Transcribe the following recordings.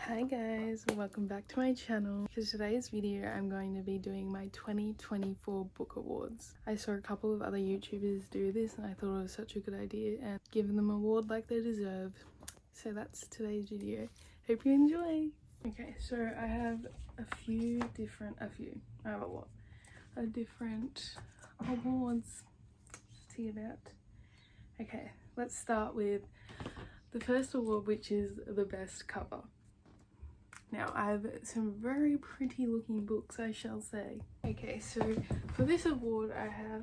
Hi guys, welcome back to my channel. For today's video I'm going to be doing my 2024 book awards. I saw a couple of other YouTubers do this and I thought it was such a good idea and give them an award like they deserve. So that's today's video. Hope you enjoy. Okay, so I have I have a lot of different awards to give out. Okay, let's start with the first award, which is the best cover. Now, I have some very pretty looking books, I shall say. Okay, so for this award, I have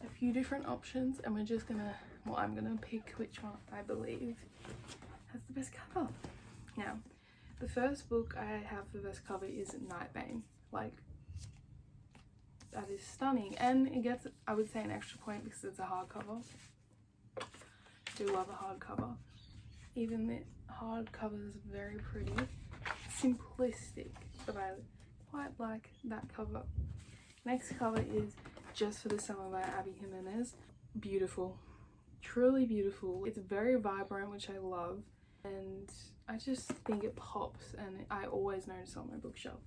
a few different options and I'm gonna pick which one I believe has the best cover. Now, the first book I have for the best cover is Nightbane. Like, that is stunning. And it gets, I would say, an extra point because it's a hardcover. I do love a hardcover. Even the hardcover is very pretty. Simplistic, but I quite like that cover. Next cover is Just for the Summer by Abby Jimenez. Beautiful, truly beautiful. It's very vibrant, which I love, and I just think it pops, and I always notice it on my bookshelf.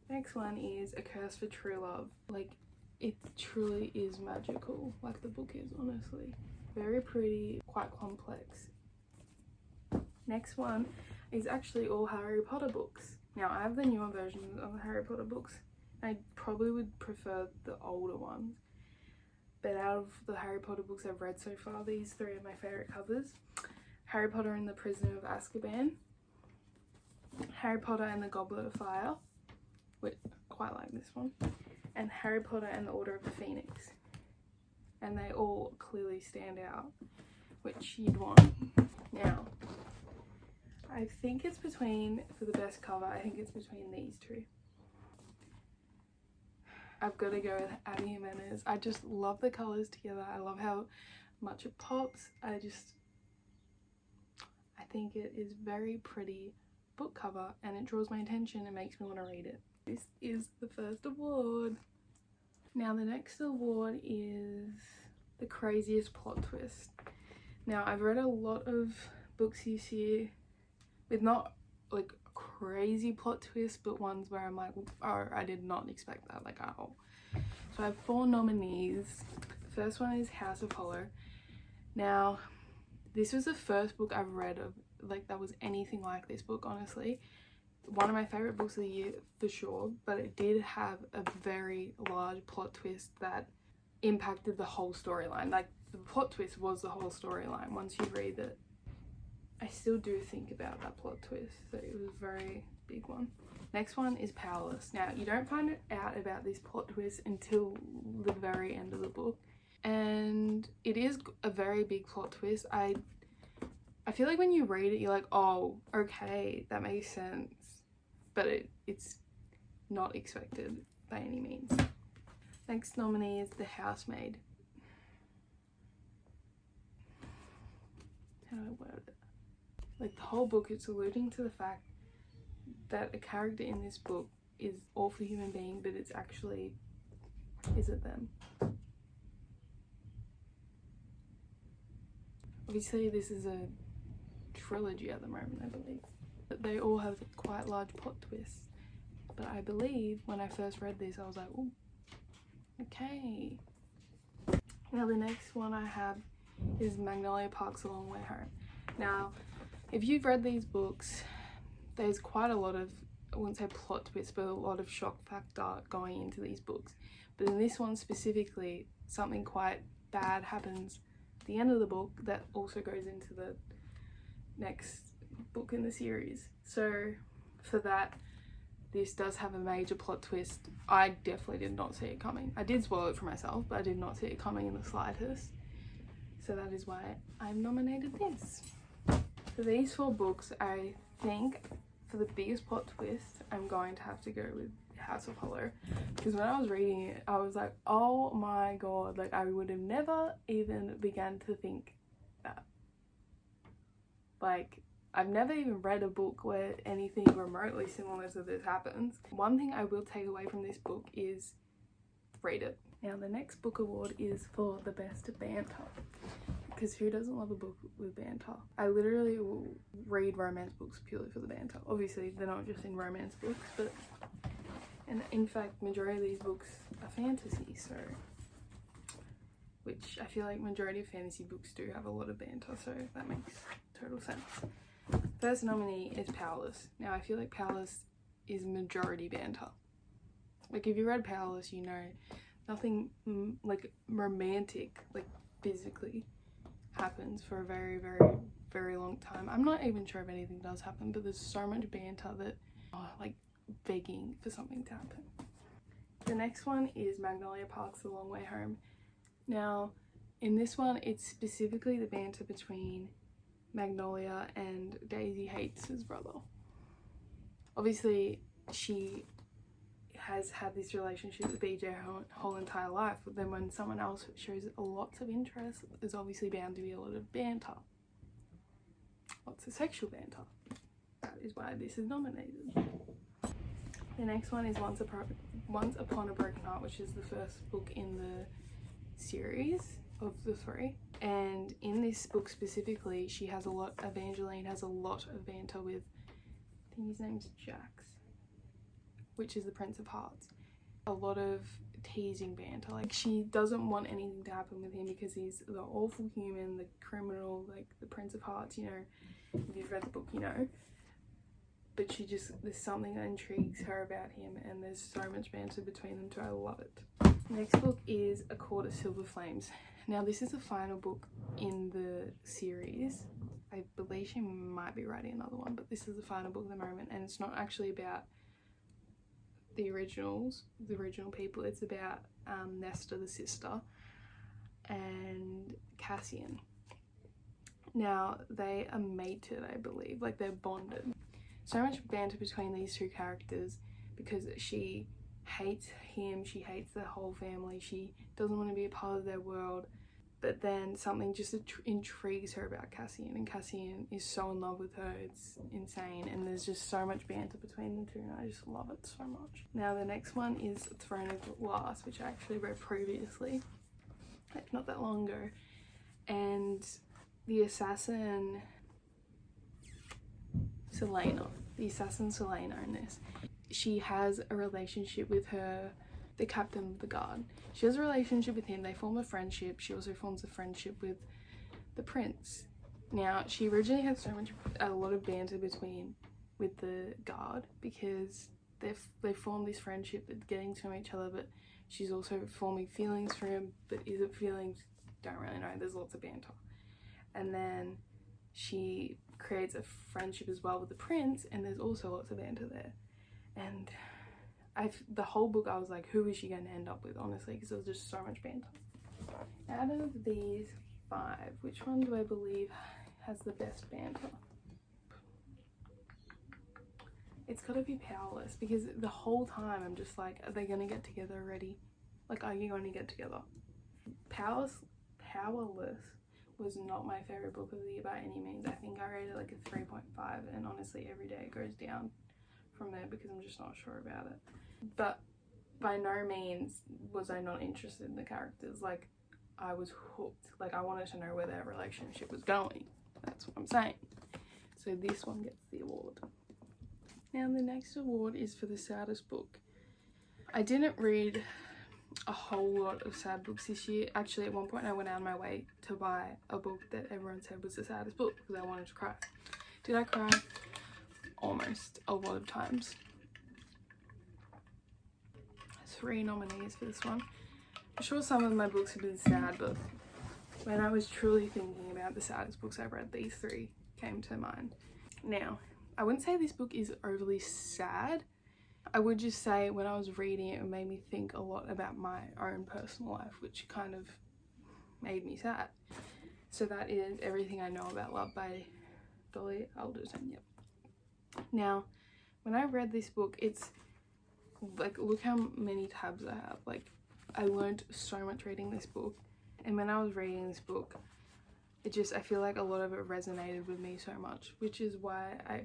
Next one is A Curse for True Love. Like, it truly is magical, like the book is, honestly. Very pretty, quite complex. Next one is actually all Harry Potter books. Now, I have the newer versions of the Harry Potter books. I probably would prefer the older ones. But out of the Harry Potter books I've read so far, these three are my favourite covers. Harry Potter and the Prisoner of Azkaban. Harry Potter and the Goblet of Fire. Which I quite like this one. And Harry Potter and the Order of the Phoenix. And they all clearly stand out, which you'd want. Now, I think it's between, for the best cover, I think it's between these two. I've got to go with Abby Jimenez. I just love the colours together. I love how much it pops. I think it is very pretty book cover and it draws my attention and makes me want to read it. This is the first award. Now the next award is the craziest plot twist. Now I've read a lot of books this year with not like crazy plot twists, but ones where I'm like, oh, I did not expect that, like, at all. So I have 4 nominees. The first one is House of Horror. Now, this was the first book I've read of like that was anything like this book, honestly. One of my favorite books of the year for sure, but it did have a very large plot twist that impacted the whole storyline. Like, the plot twist was the whole storyline. Once you read it, I still do think about that plot twist, so it was a very big one. Next one is Powerless. Now, you don't find out about this plot twist until the very end of the book, and it is a very big plot twist. I feel like when you read it, you're like, oh, okay, that makes sense, but it's not expected by any means. Next nominee is The Housemaid. How do I word it? Like, the whole book, it's alluding to the fact that a character in this book is awful human being, but it's actually, is it them? Obviously, this is a trilogy at the moment, I believe. But they all have quite large plot twists. But I believe when I first read this, I was like, oh, okay. Now, the next one I have is Magnolia Park's A Long Way Home. Now, if you've read these books, there's quite a lot of, I wouldn't say plot twists, but a lot of shock factor going into these books. But in this one specifically, something quite bad happens at the end of the book that also goes into the next book in the series. So for that, this does have a major plot twist. I definitely did not see it coming. I did spoil it for myself, but I did not see it coming in the slightest. So that is why I've nominated this. For these 4 books, I think for the biggest plot twist, I'm going to have to go with House of Horror. Because when I was reading it, I was like, oh my god, like, I would have never even begun to think that. Like, I've never even read a book where anything remotely similar to this happens. One thing I will take away from this book is read it. Now, the next book award is for the best banter. because who doesn't love a book with banter? I literally will read romance books purely for the banter. Obviously they're not just in romance books, but and in fact majority of these books are fantasy, so which I feel like majority of fantasy books do have a lot of banter, so that makes total sense. First nominee is Powerless. Now I feel like Powerless is majority banter. Like if you read Powerless, you know nothing like romantic, like physically, happens for a very, very, very long time. I'm not even sure if anything does happen, but there's so much banter that like begging for something to happen. The next one is Magnolia Park's The Long Way Home. Now in this one it's specifically the banter between Magnolia and Daisy Hates' brother. Obviously she has had this relationship with BJ her whole entire life, but then when someone else shows lots of interest, there's obviously bound to be a lot of banter, lots of sexual banter. That is why this is nominated. The next one is Once Upon a Broken Heart, which is the first book in the series of the 3, and in this book specifically Evangeline has a lot of banter with, I think his name's Jax, which is the Prince of Hearts. A lot of teasing banter, like she doesn't want anything to happen with him because he's the awful human, the criminal, like the Prince of Hearts, you know, if you've read the book you know, but there's something that intrigues her about him, and there's so much banter between them too. I love it. Next book is A Court of Silver Flames. Now this is the final book in the series. I believe she might be writing another one, but this is the final book at the moment, and it's not actually about the original people. It's about Nesta, the sister, and Cassian. Now they are mated, I believe, like they're bonded. So much banter between these two characters because she hates him, she hates their whole family, she doesn't want to be a part of their world, but then something just intrigues her about Cassian, and Cassian is so in love with her, it's insane, and there's just so much banter between the two, and I just love it so much. Now the next one is Throne of Glass, which I actually read previously, like not that long ago, and the assassin Selena in this, she has a relationship with the captain of the guard. She has a relationship with him, they form a friendship. She also forms a friendship with the prince. Now she originally had a lot of banter with the guard because they formed this friendship, but getting to know each other, but she's also forming feelings for him, but is it feelings? Don't really know. There's lots of banter. And then she creates a friendship as well with the prince, and there's also lots of banter there. And the whole book I was like, who is she going to end up with, honestly, because there was just so much banter. Out of these 5, which one do I believe has the best banter? It's got to be Powerless, because the whole time I'm just like, are they going to get together already? Like, are you going to get together? Powerless was not my favorite book of the year by any means. I think I rated like a 3.5, and honestly every day it goes down from there because I'm just not sure about it. But by no means was I not interested in the characters. Like, I was hooked. Like, I wanted to know where their relationship was going. That's what I'm saying. So this one gets the award. Now the next award is for the saddest book. I didn't read a whole lot of sad books this year. Actually, at one point I went out of my way to buy a book that everyone said was the saddest book because I wanted to cry. Did I cry? Almost. A lot of times. 3 nominees for this one. I'm sure some of my books have been sad, but when I was truly thinking about the saddest books I've read, these 3 came to mind. Now, I wouldn't say this book is overly sad. I would just say when I was reading it, it made me think a lot about my own personal life, which kind of made me sad. So that is Everything I Know About Love by Dolly Alderton. Yep. Now, when I read this book, it's like, look how many tabs I have. Like, I learned so much reading this book, and when I was reading this book, I feel like a lot of it resonated with me so much, which is why I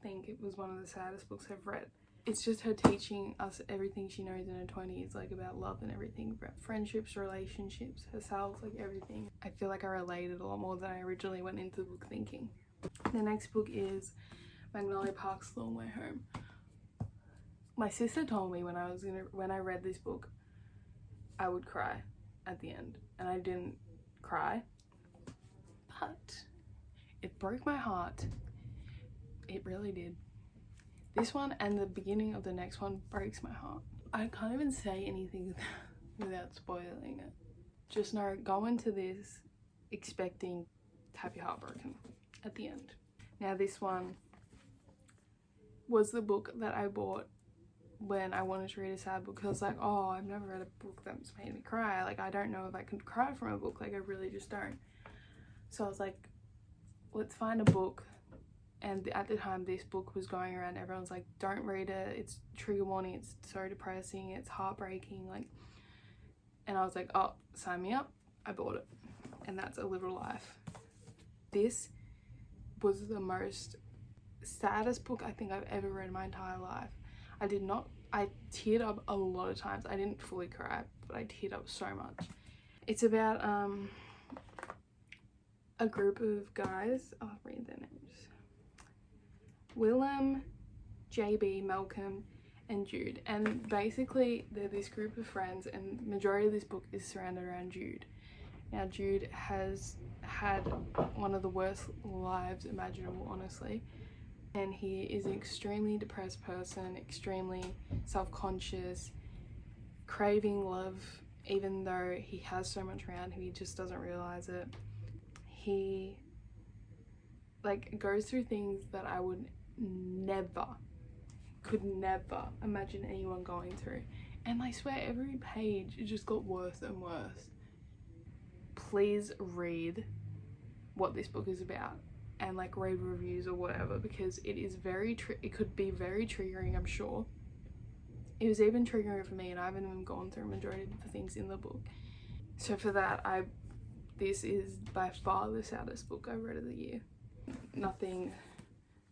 think it was one of the saddest books I've read. It's just her teaching us everything she knows in her 20s, like about love and everything, about friendships, relationships, herself, like everything. I feel like I related a lot more than I originally went into the book thinking. The next book is Magnolia Park's Long Way Home. My sister told me when I read this book, I would cry at the end, and I didn't cry, but it broke my heart. It really did. This one and the beginning of the next one breaks my heart. I can't even say anything without spoiling it. Just know, go into this expecting to have your heart broken at the end. Now this one was the book that I bought when I wanted to read a sad book, because I was like, oh, I've never read a book that's made me cry. Like, I don't know if I could cry from a book. Like, I really just don't. So I was like, let's find a book. And at the time this book was going around, everyone's like, don't read it, it's trigger warning, it's so depressing, it's heartbreaking, like. And I was like, oh, sign me up. I bought it, and that's A Little Life. This was the most saddest book I think I've ever read in my entire life. I teared up a lot of times. I didn't fully cry, but I teared up so much. It's about a group of guys, I'll read their names. Willem, JB, Malcolm, and Jude. And basically they're this group of friends, and majority of this book is surrounded around Jude. Now Jude has had one of the worst lives imaginable, honestly. And he is an extremely depressed person, extremely self-conscious, craving love, even though he has so much around him, he just doesn't realize it. He like goes through things that I could never imagine anyone going through. And I swear every page it just got worse and worse. Please read what this book is about and like read reviews or whatever, because it is it could be very triggering, I'm sure. It was even triggering for me, and I haven't even gone through a majority of the things in the book. So for that, this is by far the saddest book I've read of the year. Nothing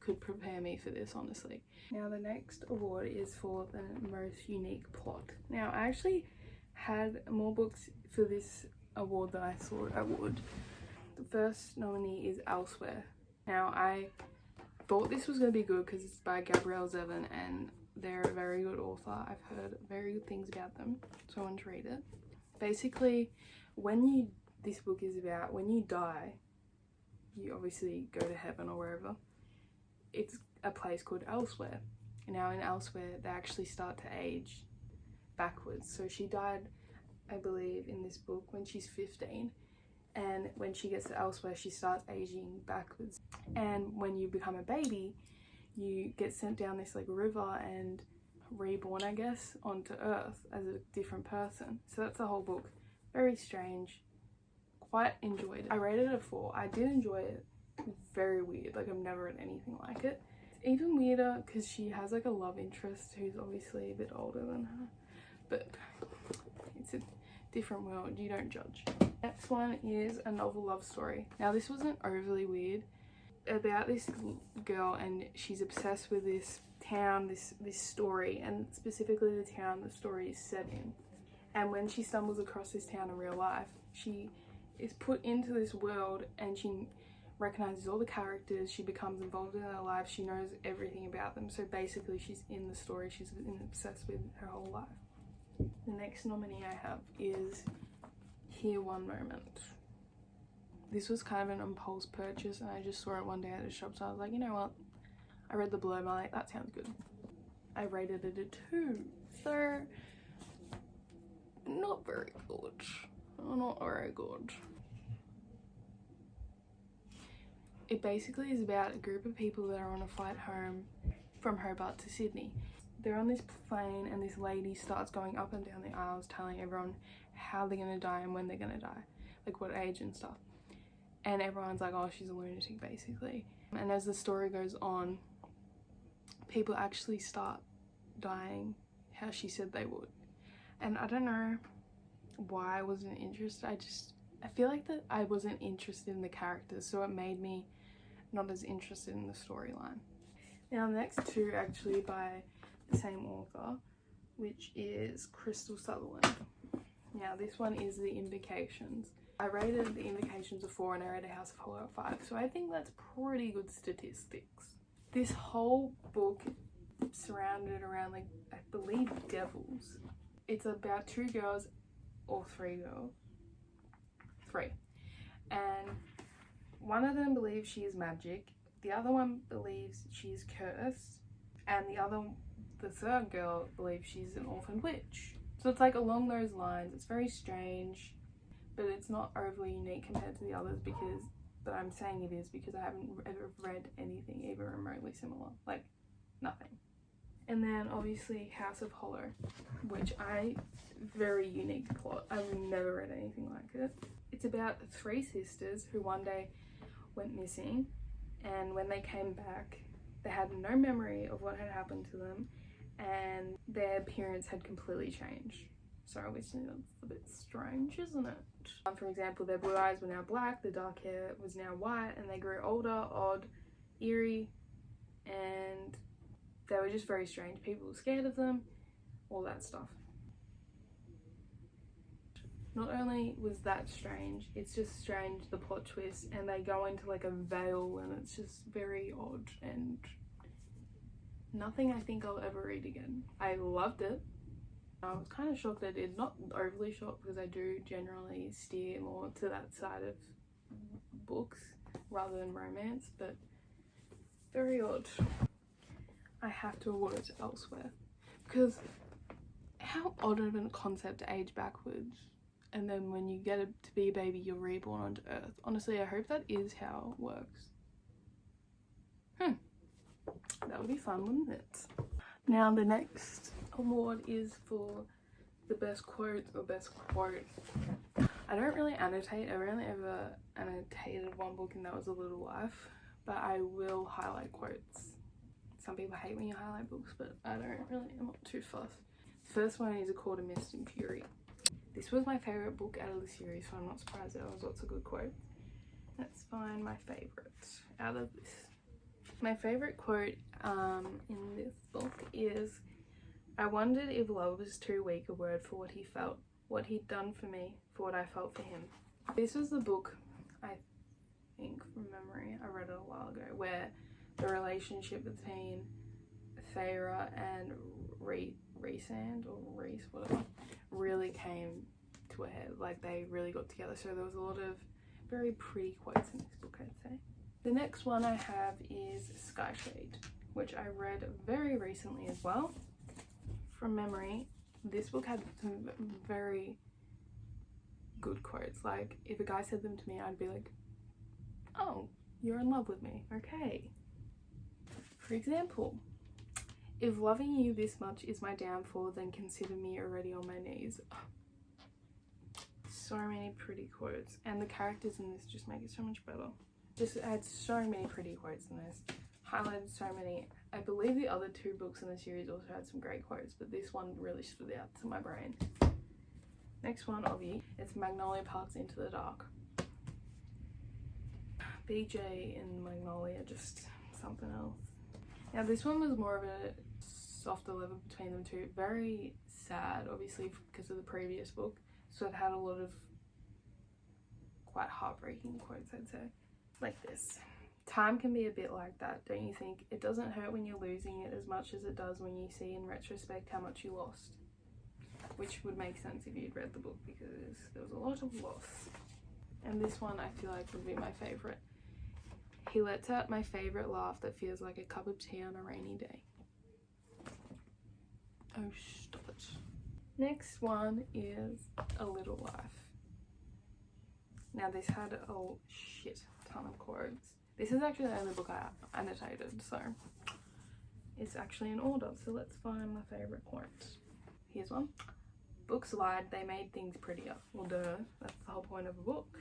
could prepare me for this, honestly. Now the next award is for the most unique plot. Now I actually had more books for this award than I thought I would. The first nominee is Elsewhere. Now I thought this was going to be good because it's by Gabrielle Zevin, and they're a very good author. I've heard very good things about them, so I want to read it. Basically, this book is about when you die, you obviously go to heaven or wherever. It's a place called Elsewhere. Now in Elsewhere, they actually start to age backwards. So she died, I believe, in this book when she's 15. And when she gets to Elsewhere, she starts aging backwards. And when you become a baby, you get sent down this like river and reborn, I guess, onto Earth as a different person. So that's the whole book. Very strange. Quite enjoyed it. I rated it a 4. I did enjoy it. Very weird. Like, I've never read anything like it. It's even weirder because she has like a love interest who's obviously a bit older than her. But it's a different world. You don't judge. Next one is A Novel Love Story. Now this wasn't overly weird. About this girl, and she's obsessed with this town, this story, and specifically the town the story is set in. And when she stumbles across this town in real life, she is put into this world and she recognizes all the characters, she becomes involved in their lives, she knows everything about them. So basically she's in the story, she's obsessed with her whole life. The next nominee I have is Here One Moment. This was kind of an impulse purchase, and I just saw it one day at the shop, so I was like, you know what, I read the blurb, I'm like, that sounds good. I rated it a 2, so not very good. Not very good. It basically is about a group of people that are on a flight home from Hobart to Sydney. They're on this plane, and this lady starts going up and down the aisles telling everyone how they're gonna die and when they're gonna die, like what age and stuff. And everyone's like, oh, she's a lunatic, basically. And as the story goes on, people actually start dying how she said they would. And I don't know why I wasn't interested. I feel like that I wasn't interested in the characters, so it made me not as interested in the storyline. Now the next two are actually by the same author, which is Crystal Sutherland. Now this one is The Invocations. I rated The Invocations a 4 and I rated House of Horror a 5, so I think that's pretty good statistics. This whole book surrounded around, like, I believe devils. It's about 2 girls or 3 girls. 3. And one of them believes she is magic, the other one believes she's cursed, and the third girl believes she's an orphan witch. So it's like along those lines. It's very strange, but it's not overly unique compared to the others but I'm saying it is because I haven't ever read anything even remotely similar. Like, nothing. And then obviously House of Horror, which very unique plot. I've never read anything like it. It's about 3 sisters who one day went missing, and when they came back, they had no memory of what had happened to them, and their appearance had completely changed. So obviously that's a bit strange, isn't it? For example, their blue eyes were now black, the dark hair was now white, and they grew older, odd, eerie, and they were just very strange. People were scared of them, all that stuff. Not only was that strange, it's just strange, the plot twist, and they go into like a veil, and it's just very odd and nothing I think I'll ever read again. I loved it. I was kind of shocked I did. Not overly shocked, because I do generally steer more to that side of books rather than romance, but very odd. I have to award it to Elsewhere, because how odd of a concept to age backwards, and then when you get to be a baby you're reborn onto Earth. Honestly, I hope that is how it works. That would be fun, wouldn't it? Now the next award is for the best quote or best quote. I don't really annotate. I've only ever annotated one book, and that was A Little Life, but I will highlight quotes. Some people hate when you highlight books, but I don't really, I'm not too fussed. First one is A Court of Mist and Fury. This was my favourite book out of the series, so I'm not surprised there was lots of good quotes. Let's find my favourite out of this. My favourite quote in this book is, "I wondered if love was too weak a word for what he felt, what he'd done for me, for what I felt for him." This was the book, I think from memory, I read it a while ago, where the relationship between Feyre and Rhysand, or Rhys, whatever, really came to a head. Like, they really got together. So there was a lot of very pretty quotes in this book, I'd say. The next one I have is Sky Shade, which I read very recently as well. From memory, this book had some very good quotes. Like, if a guy said them to me, I'd be like, oh, you're in love with me, okay. For example, "If loving you this much is my downfall, then consider me already on my knees." So many pretty quotes, and the characters in this just make it so much better. Just had so many pretty quotes in this. Highlighted so many. I believe the other 2 books in the series also had some great quotes, but this one really stood out to my brain. Next one, obviously, it's Magnolia Park's Into the Dark. BJ and Magnolia, just something else. Now this one was more of a softer level between them two. Very sad, obviously, because of the previous book. So it had a lot of quite heartbreaking quotes, I'd say. Like this. "Time can be a bit like that, don't you think? It doesn't hurt when you're losing it as much as it does when you see in retrospect how much you lost." Which would make sense if you'd read the book, because there was a lot of loss. And this one I feel like would be my favourite. "He lets out my favourite laugh that feels like a cup of tea on a rainy day." Oh, stop it. Next one is A Little Life. Now this had a shit ton of quotes. This is actually the only book I annotated, so it's actually in order. So let's find my favourite quotes. Here's one. "Books lied, they made things prettier." Well, duh, that's the whole point of a book.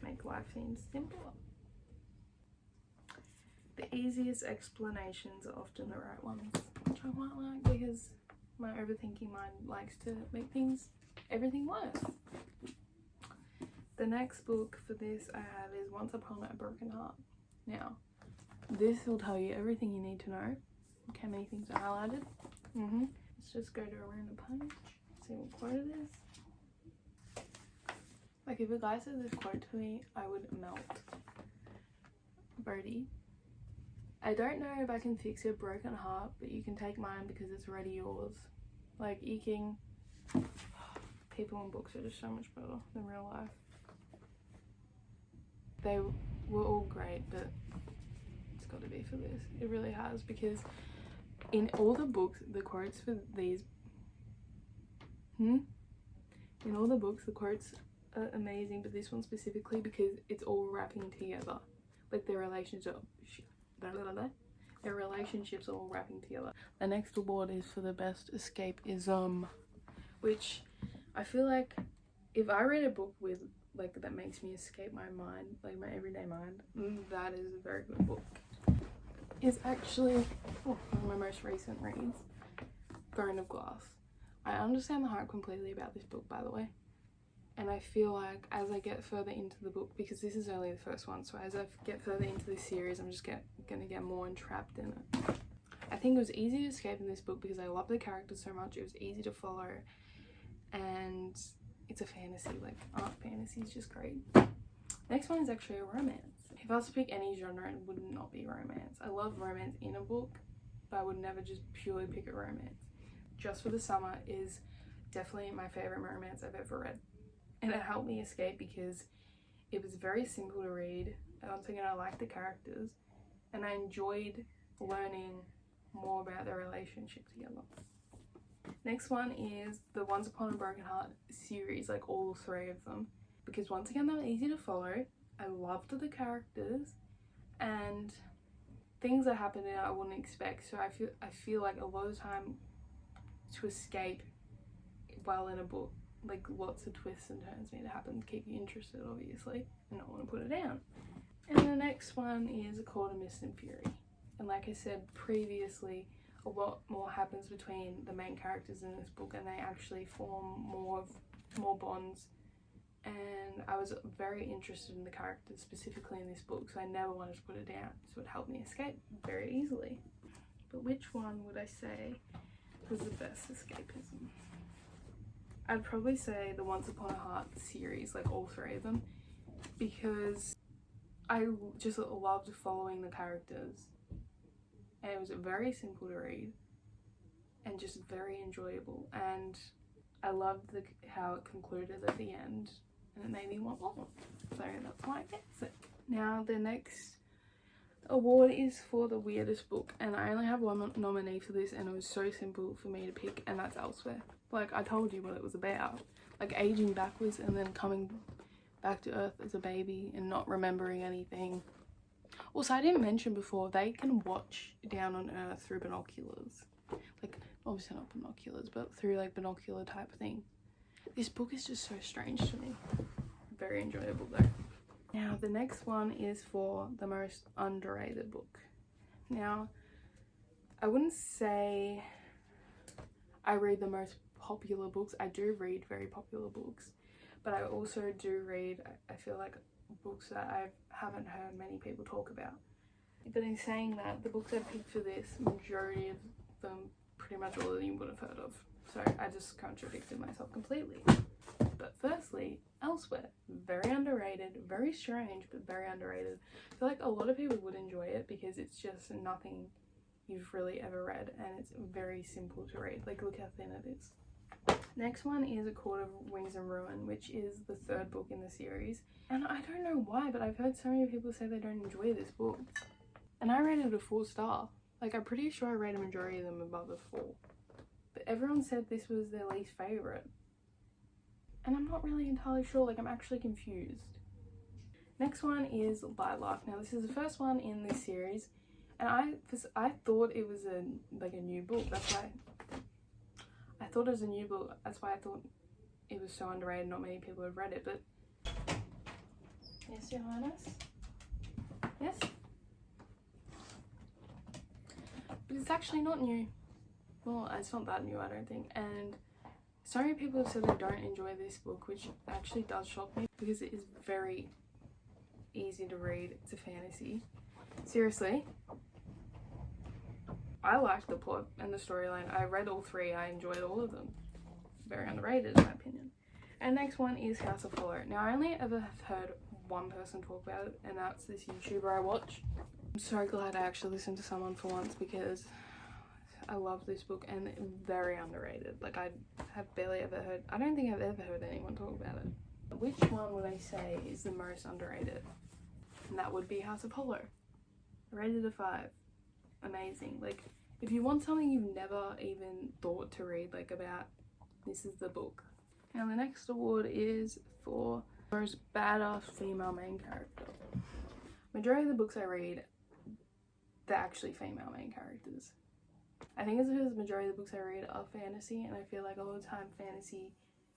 Make life seem simpler. "The easiest explanations are often the right ones," which I quite like, because my overthinking mind likes to make everything worse. The next book for this I have is Once Upon a Broken Heart. Now, this will tell you everything you need to know. Look how many things are highlighted. Let's just go to a random page, see what quote it is. Like, if a guy said this quote to me, I would melt. Brody, I don't know if I can fix your broken heart, but you can take mine because it's already yours. Like, eking. People in books are just so much better than real life. They were all great, but it's got to be for this. It really has, because in all the books, the quotes for these... In all the books, the quotes are amazing, but this one specifically because it's all wrapping together. Like, their relationships are all wrapping together. The next award is for the best escapism, which I feel like if I read a book with like that makes me escape my mind, like my everyday mind, that is a very good book. It's actually one of my most recent reads, Throne of Glass. I understand the hype completely about this book, by the way, and I feel like as I get further into the book, because this is only the first one, so as I get further into this series, I'm just gonna get more entrapped in it. I think it was easy to escape in this book because I love the characters so much. It was easy to follow, and it's a fantasy, like art fantasy is just great. Next one is actually a romance. If I was to pick any genre, it would not be romance. I love romance in a book, but I would never just purely pick a romance. Just for the Summer is definitely my favorite romance I've ever read, and it helped me escape because it was very simple to read. Once again, I liked the characters and I enjoyed learning more about their relationship together. Next one is the Once Upon a Broken Heart series, like all three of them, because once again, they're easy to follow. I loved the characters and things that happened in it I wouldn't expect, so I feel like a lot of time to escape while in a book, like lots of twists and turns need to happen to keep you interested, obviously, and not want to put it down. And the next one is A Court of Mist and Fury, and like I said previously, a lot more happens between the main characters in this book, and they actually form more bonds, and I was very interested in the characters specifically in this book, so I never wanted to put it down, so it helped me escape very easily. But which one would I say was the best escapism? I'd probably say the Once Upon a Heart series, like all three of them, because I just loved following the characters, and it was very simple to read and just very enjoyable, and I loved how it concluded at the end, and it made me want more, so that's why it gets it. Now the next award is for the weirdest book, and I only have one nominee for this, and it was so simple for me to pick, and that's Elsewhere. Like, I told you what it was about, like aging backwards and then coming back to Earth as a baby and not remembering anything. Also, I didn't mention before, they can watch down on Earth through binoculars, like obviously not binoculars, but through like binocular type thing. This book is just so strange to me. Very enjoyable though. Now the next one is for the most underrated book. Now I wouldn't say I read the most popular books. I do read very popular books, but I also do read, I feel like, books that I haven't heard many people talk about. But in saying that, the books I picked for this, majority of them, pretty much all of them you would have heard of, so I just contradicted myself completely. But firstly, Elsewhere, very underrated, very strange, but very underrated. I feel like a lot of people would enjoy it because it's just nothing you've really ever read, and it's very simple to read. Like, look how thin it is. Next one is A Court of Wings and Ruin, which is the third book in the series, and I don't know why, but I've heard so many people say they don't enjoy this book, and I rated it a 4-star. Like, I'm pretty sure I rate a majority of them above a 4, but everyone said this was their least favorite, and I'm not really entirely sure. Like, I'm actually confused. Next one is Lilac. Now this is the first one in this series, and I thought it was a new book. That's why I thought it was a new book. That's why I thought it was so underrated. Not many people have read it, but yes, Your Highness. Yes, but it's actually not new. Well, it's not that new, I don't think. And so many people have said they don't enjoy this book, which actually does shock me because it is very easy to read. It's a fantasy. Seriously, I liked the plot and the storyline. I read all three. I enjoyed all of them. Very underrated in my opinion. And next one is House of Horror. Now, I only ever have heard one person talk about it, and that's this YouTuber I watch. I'm so glad I actually listened to someone for once, because I love this book and very underrated. Like, I have barely ever heard, I don't think I've ever heard anyone talk about it. Which one would I say is the most underrated? And that would be House of Horror. I rated it a 5. Amazing. Like, if you want something you've never even thought to read, like, about, this is the book. Now, the next award is for most badass female main character. Majority of the books I read, they're actually female main characters. I think it's because the majority of the books I read are fantasy, and I feel like all the time fantasy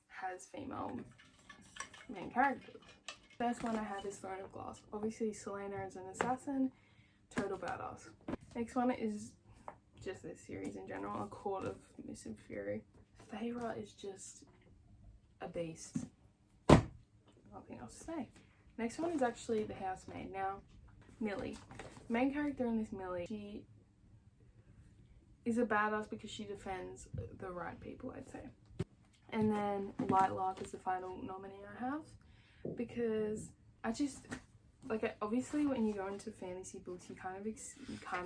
has female main characters. First one I have is Throne of Glass. Obviously, Selena is an assassin, total badass. Next one is just this series in general, A Court of Mist and Fury. Feyre is just a beast. Nothing else to say. Next one is actually The Housemaid. Now, Millie. The main character in this, Millie, she is a badass because she defends the right people, I'd say. And then Lightlark is the final nominee I have, because I just, like, obviously when you go into fantasy books, you kind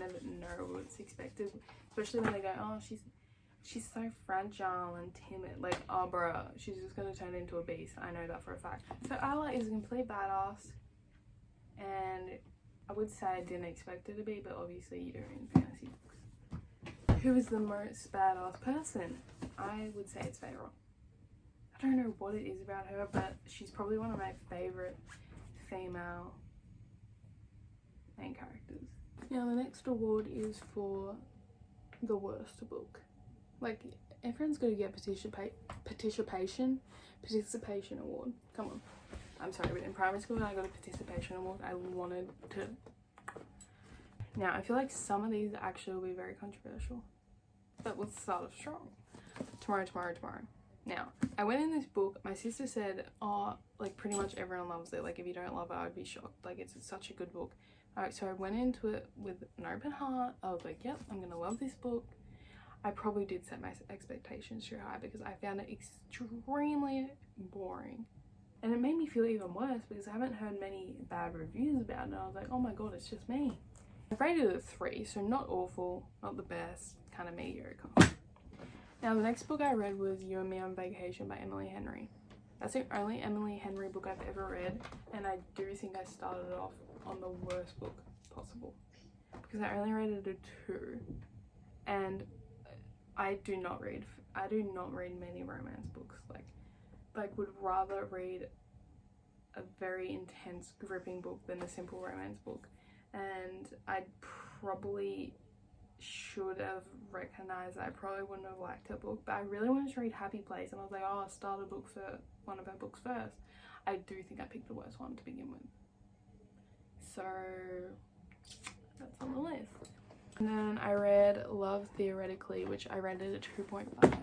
of know what's expected, especially when they go, oh, she's so fragile and timid, like, oh bruh, she's just gonna turn into a beast. I know that for a fact. So Lightlark is a complete badass, and I would say I didn't expect it to be, but obviously you do in fantasy books. Who is the most badass person? I would say it's Feyre. I don't know what it is about her, but she's probably one of my favorite female main characters. Now, the next award is for the worst book. Like, everyone's got to get participation award. Come on. I'm sorry, but in primary school when I got a participation award, I wanted to. Now, I feel like some of these actually will be very controversial, but let's start off strong. Tomorrow. Now, I went in this book, my sister said, oh, like, pretty much everyone loves it. Like, if you don't love it, I would be shocked. Like, it's such a good book. Alright, so I went into it with an open heart. I was like, yep, I'm gonna love this book. I probably did set my expectations too high because I found it extremely boring. And it made me feel even worse because I haven't heard many bad reviews about it. And I was like, oh my god, it's just me. I've rated it a 3, so not awful, not the best, kind of mediocre. Now, the next book I read was You and Me on Vacation by Emily Henry. That's the only Emily Henry book I've ever read, and I do think I started off on the worst book possible because I only rated it a 2, and I do not read many romance books. Like would rather read a very intense, gripping book than a simple romance book, and I probably should have recognized that I probably wouldn't have liked her book, but I really wanted to read Happy Place, and I was like, oh, I'll start one of her books first. I do think I picked the worst one to begin with, so that's on the list. And then I read Love Theoretically, which I rated a 2.5.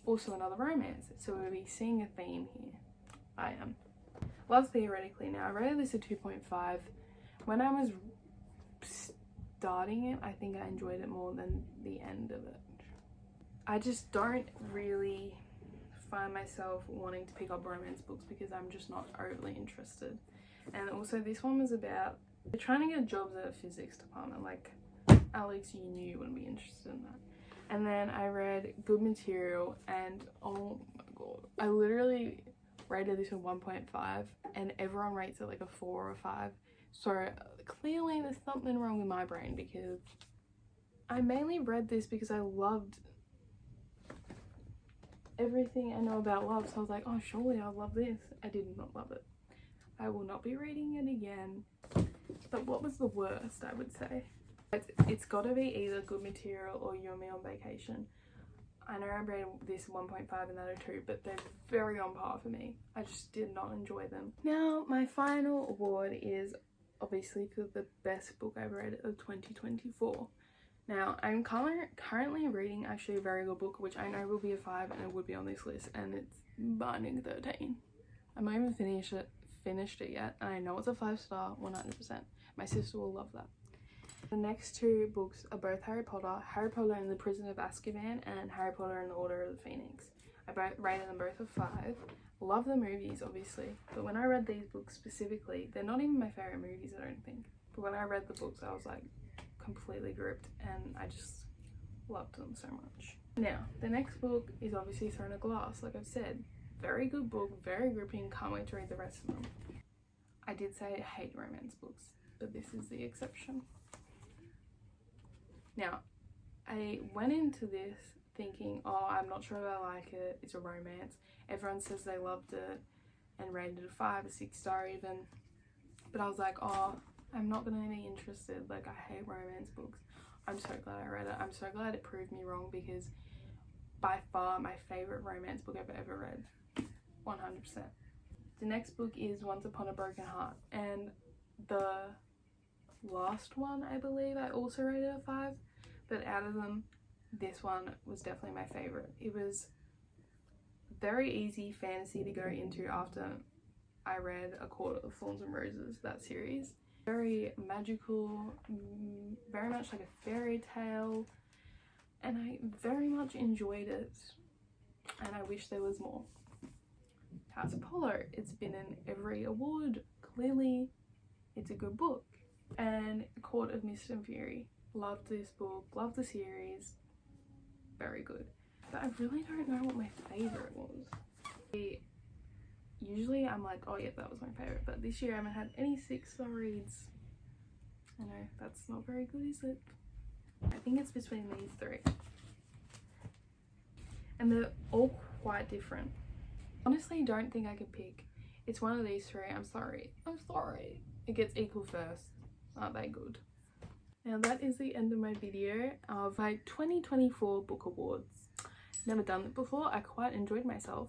Also another romance, so we'll be seeing a theme here. I am. Love Theoretically. Now, I rated this a 2.5. When I was starting it, I think I enjoyed it more than the end of it. I just don't really find myself wanting to pick up romance books because I'm just not overly interested. And also this one was about they're trying to get jobs at a physics department. Like, Alex, you knew you wouldn't be interested in that. And then I read Good Material, and oh my god, I literally rated this a 1.5, and everyone rates it like a 4 or 5. So clearly there's something wrong with my brain, because I mainly read this because I loved everything I know about love. So I was like, oh, surely I'll love this. I did not love it. I will not be reading it again. But what was the worst, I would say? It's got to be either Good Material or You and Me on Vacation. I know I rated this 1.5 and that a 2, but they're very on par for me. I just did not enjoy them. Now, my final award is obviously for the best book I've read of 2024. Now, I'm currently reading actually a very good book, which I know will be a 5 and it would be on this list, and it's Binding 13. I'm not even finished it yet, and I know it's a 5-star 100%. My sister will love that. The next 2 books are both Harry Potter and the Prisoner of Azkaban, and Harry Potter and the Order of the Phoenix. I rated them both a 5. Love the movies, obviously, but when I read these books specifically, they're not even my favourite movies, I don't think. But when I read the books, I was like completely gripped, and I just loved them so much. Now, the next book is obviously Throne of Glass, like I've said. Very good book, very gripping, can't wait to read the rest of them. I did say I hate romance books, but this is the exception. Now, I went into this thinking, oh, I'm not sure if I like it, it's a romance. Everyone says they loved it and rated it a 5, a 6-star even. But I was like, oh, I'm not gonna be interested, like I hate romance books. I'm so glad I read it. I'm so glad it proved me wrong, because by far my favourite romance book I've ever read. 100%. The next book is Once Upon a Broken Heart, and the last one, I believe, I also rated a 5, but out of them, this one was definitely my favourite. It was very easy fantasy to go into after I read A Court of Thorns and Roses, that series. Very magical, very much like a fairy tale, and I very much enjoyed it, and I wish there was more. House of Apollo, it's been in every award, clearly it's a good book. And Court of Mist and Fury, loved this book, loved the series, very good. But I really don't know what my favourite was. Usually I'm like, oh yeah, that was my favourite, but this year I haven't had any 6-star reads. I know, that's not very good, is it? I think it's between these 3. And they're all quite different. Honestly, don't think I could pick. It's one of these 3, I'm sorry. It gets equal first. Aren't they good? Now that is the end of my video of my 2024 book awards. Never done it before. I quite enjoyed myself,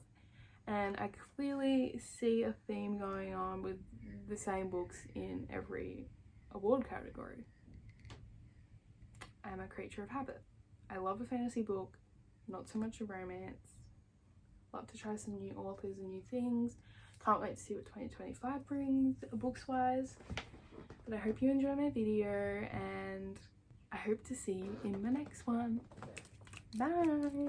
and I clearly see a theme going on with the same books in every award category. I'm a creature of habit. I love a fantasy book, not so much a romance. Love to try some new authors and new things. Can't wait to see what 2025 brings books wise. But I hope you enjoy my video, and I hope to see you in my next one. Bye!